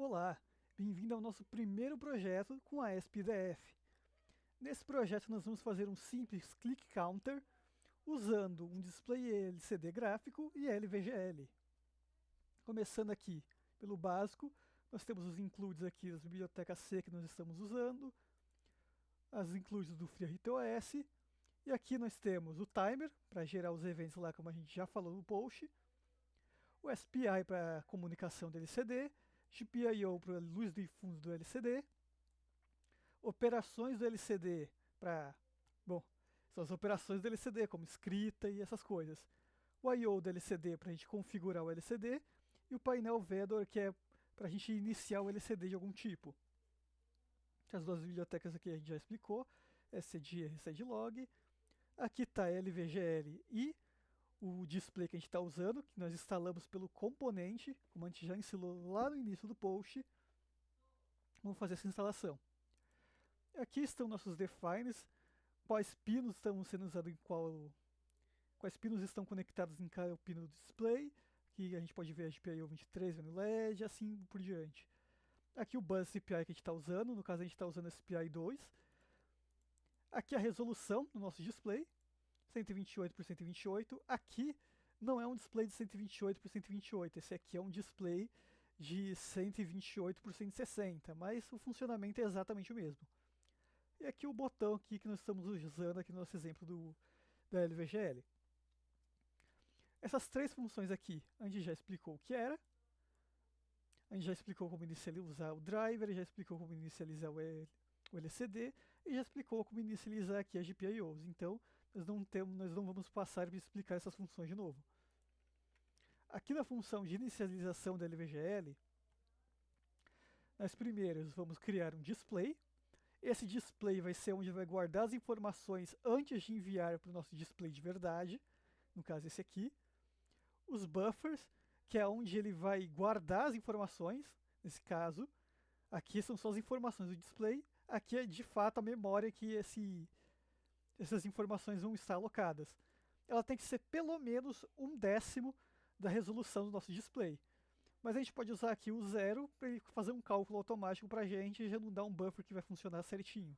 Olá, bem-vindo ao nosso primeiro projeto com a ASP.df. Nesse projeto nós vamos fazer um simples click counter usando um display LCD gráfico e LVGL. Começando aqui pelo básico, nós temos os includes aqui das bibliotecas C que nós estamos usando, as includes do FreeRTOS, e aqui nós temos o timer para gerar os eventos lá como a gente já falou no post, o SPI para comunicação do LCD, GPIO para luz de fundo do LCD, operações do LCD para, bom, são as operações do LCD, como escrita e essas coisas. O I/O do LCD para a gente configurar o LCD e o painel Vedor, que é para a gente iniciar o LCD de algum tipo. As duas bibliotecas aqui a gente já explicou, SCD e RCDlog. Aqui está LVGL e o display que a gente está usando, que nós instalamos pelo componente, como a gente já ensinou lá no início do post. Vamos fazer essa instalação. Aqui estão nossos defines, quais pinos estão sendo usados em quais pinos estão conectados em cada pino do display, que a gente pode ver a GPIO 23 no LED, assim por diante. Aqui o bus CPI que a gente está usando, no caso a gente está usando SPI 2. Aqui a resolução do nosso display, 128 por 128. Aqui não é um display de 128 por 128, esse aqui é um display de 128 por 160, mas o funcionamento é exatamente o mesmo. E aqui o botão aqui que nós estamos usando aqui no nosso exemplo da LVGL. Essas três funções aqui, a gente já explicou o que era. A gente já explicou como inicializar o driver, já explicou como inicializar o LCD e já explicou como inicializar aqui a GPIOs. Então, nós não vamos passar para explicar essas funções de novo. Aqui na função de inicialização da LVGL, nós primeiro vamos criar um display. Esse display vai ser onde vai guardar as informações antes de enviar para o nosso display de verdade, no caso esse aqui. Os buffers, que é onde ele vai guardar as informações, nesse caso. Aqui são só as informações do display, aqui é de fato a memória que essas informações vão estar alocadas. Ela tem que ser pelo menos 1/10 da resolução do nosso display. Mas a gente pode usar aqui o 0 para ele fazer um cálculo automático para a gente e já não dar um buffer que vai funcionar certinho.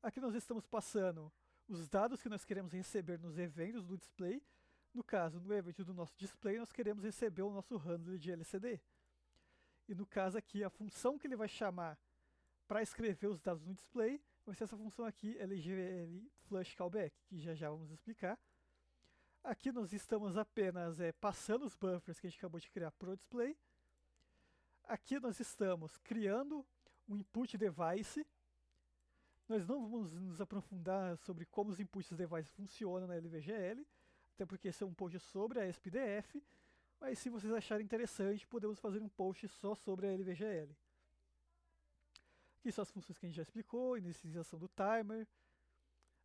Aqui nós estamos passando os dados que nós queremos receber nos eventos do display. No caso, no evento do nosso display, nós queremos receber o nosso handler de LCD. E no caso aqui, a função que ele vai chamar para escrever os dados no display vai ser essa função aqui, LGL Flush Callback, que já vamos explicar. Aqui nós estamos apenas passando os buffers que a gente acabou de criar para o display. Aqui nós estamos criando um input device. Nós não vamos nos aprofundar sobre como os inputs device funcionam na LVGL, até porque esse é um post sobre a ASP.df, mas se vocês acharem interessante, podemos fazer um post só sobre a LVGL. Aqui são as funções que a gente já explicou, inicialização do timer.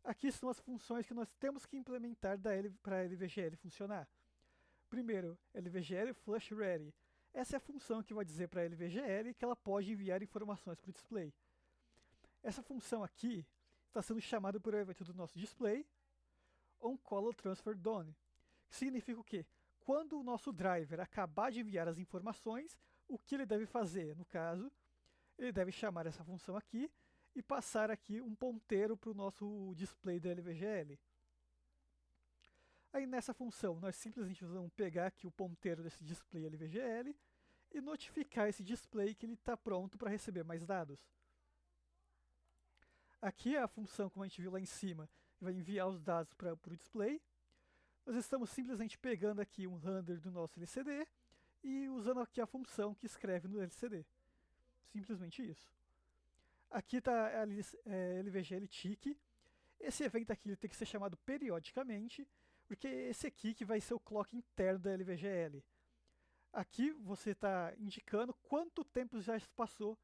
Aqui são as funções que nós temos que implementar para a LVGL funcionar. Primeiro, LVGL Flush Ready. Essa é a função que vai dizer para a LVGL que ela pode enviar informações para o display. Essa função aqui está sendo chamada por evento do nosso display, onColorTransferDone, que significa o quê? Quando o nosso driver acabar de enviar as informações, o que ele deve fazer? No caso, ele deve chamar essa função aqui e passar aqui um ponteiro para o nosso display da LVGL. Aí nessa função, nós simplesmente vamos pegar aqui o ponteiro desse display LVGL e notificar esse display que ele está pronto para receber mais dados. Aqui é a função, como a gente viu lá em cima, que vai enviar os dados para o display. Nós estamos simplesmente pegando aqui um render do nosso LCD e usando aqui a função que escreve no LCD. Simplesmente isso. Aqui está a LVGL Tick. Esse evento aqui ele tem que ser chamado periodicamente, porque esse aqui que vai ser o clock interno da LVGL. Aqui você está indicando quanto tempo já se passou,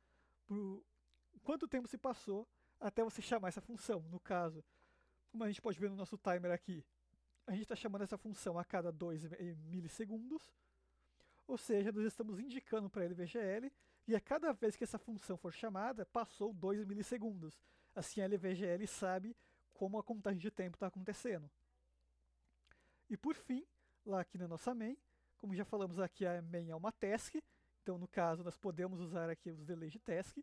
quanto tempo se passou até você chamar essa função. No caso, como a gente pode ver no nosso timer aqui, a gente está chamando essa função a cada 2 milissegundos. Ou seja, nós estamos indicando para a LVGL e a cada vez que essa função for chamada, passou 2 milissegundos. Assim a LVGL sabe como a contagem de tempo está acontecendo. E por fim, lá aqui na nossa main, como já falamos aqui, a main é uma task, Então, no caso, nós podemos usar aqui os delays de task.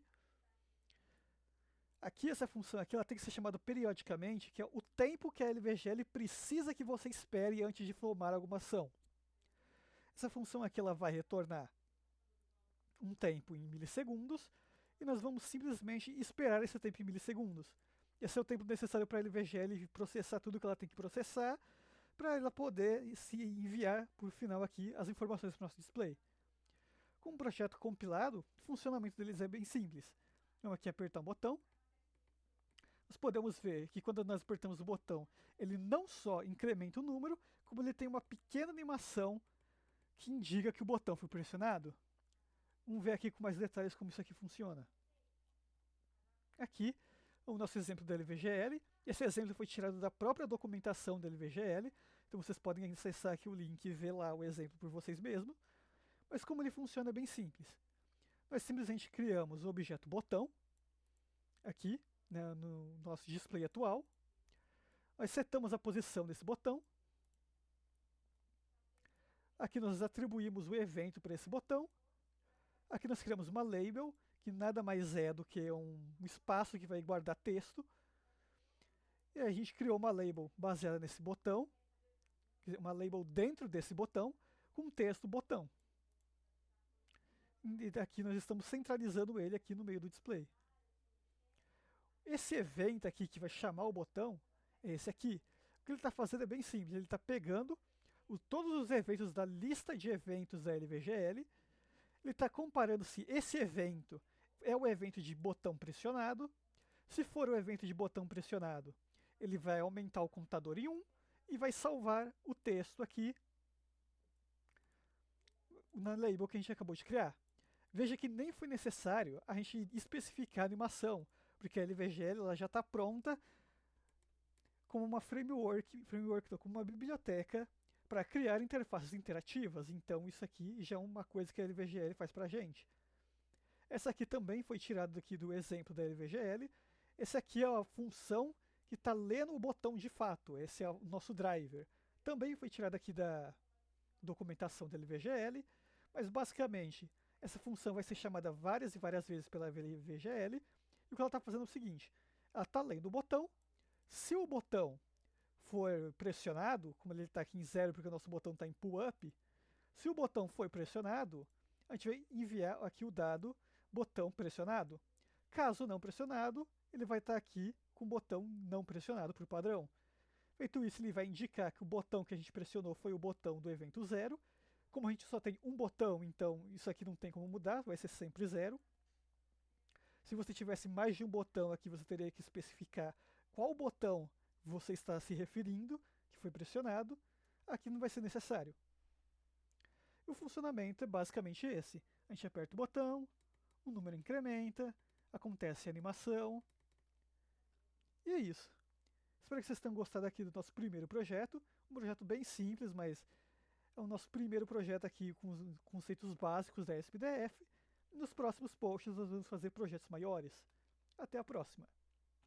Aqui essa função aqui, ela tem que ser chamada periodicamente, que é o tempo que a LVGL precisa que você espere antes de formar alguma ação. Essa função aqui ela vai retornar um tempo em milissegundos e nós vamos simplesmente esperar esse tempo em milissegundos. Esse é o tempo necessário para a LVGL processar tudo que ela tem que processar para ela poder se enviar por final aqui as informações para o nosso display. Com o projeto compilado, o funcionamento deles é bem simples. Vamos aqui apertar um botão. Nós podemos ver que quando nós apertamos o botão, ele não só incrementa o número, como ele tem uma pequena animação que indica que o botão foi pressionado. Vamos ver aqui com mais detalhes como isso aqui funciona. Aqui, o nosso exemplo da LVGL. Esse exemplo foi tirado da própria documentação da LVGL, então vocês podem acessar aqui o link e ver lá o exemplo por vocês mesmos. Mas como ele funciona é bem simples. Nós simplesmente criamos o objeto botão, aqui, né, no nosso display atual. Nós setamos a posição desse botão. Aqui nós atribuímos o evento para esse botão. Aqui nós criamos uma label, que nada mais é do que um espaço que vai guardar texto. E a gente criou uma label baseada nesse botão, uma label dentro desse botão, com texto botão. E aqui nós estamos centralizando ele aqui no meio do display. Esse evento aqui que vai chamar o botão é esse aqui. O que ele está fazendo é bem simples, ele está pegando todos os eventos da lista de eventos da LVGL, ele está comparando se esse evento é o evento de botão pressionado. Se for o evento de botão pressionado, ele vai aumentar o contador em 1 e vai salvar o texto aqui na label que a gente acabou de criar. Veja que nem foi necessário a gente especificar a animação, porque a LVGL ela já está pronta como uma framework como uma biblioteca para criar interfaces interativas. Então isso aqui já é uma coisa que a LVGL faz para a gente. Essa aqui também foi tirada aqui do exemplo da LVGL. Essa aqui é a função que está lendo o botão de fato. Esse é o nosso driver. Também foi tirada aqui da documentação da LVGL, mas basicamente essa função vai ser chamada várias e várias vezes pela LVGL. E o que ela está fazendo é o seguinte: ela está lendo o botão. Se o botão for pressionado, como ele está aqui em 0 porque o nosso botão está em pull up, se o botão for pressionado, a gente vai enviar aqui o dado botão pressionado. Caso não pressionado, ele vai estar aqui com o botão não pressionado por padrão. Feito isso, ele vai indicar que o botão que a gente pressionou foi o botão do evento 0. Como a gente só tem um botão, então isso aqui não tem como mudar, vai ser sempre 0. Se você tivesse mais de um botão aqui, você teria que especificar qual botão você está se referindo, que foi pressionado. Aqui não vai ser necessário. O funcionamento é basicamente esse. A gente aperta o botão, o número incrementa, acontece a animação. E é isso. Espero que vocês tenham gostado aqui do nosso primeiro projeto. Um projeto bem simples, mas é o nosso primeiro projeto aqui com os conceitos básicos da SPDF. Nos próximos posts nós vamos fazer projetos maiores. Até a próxima!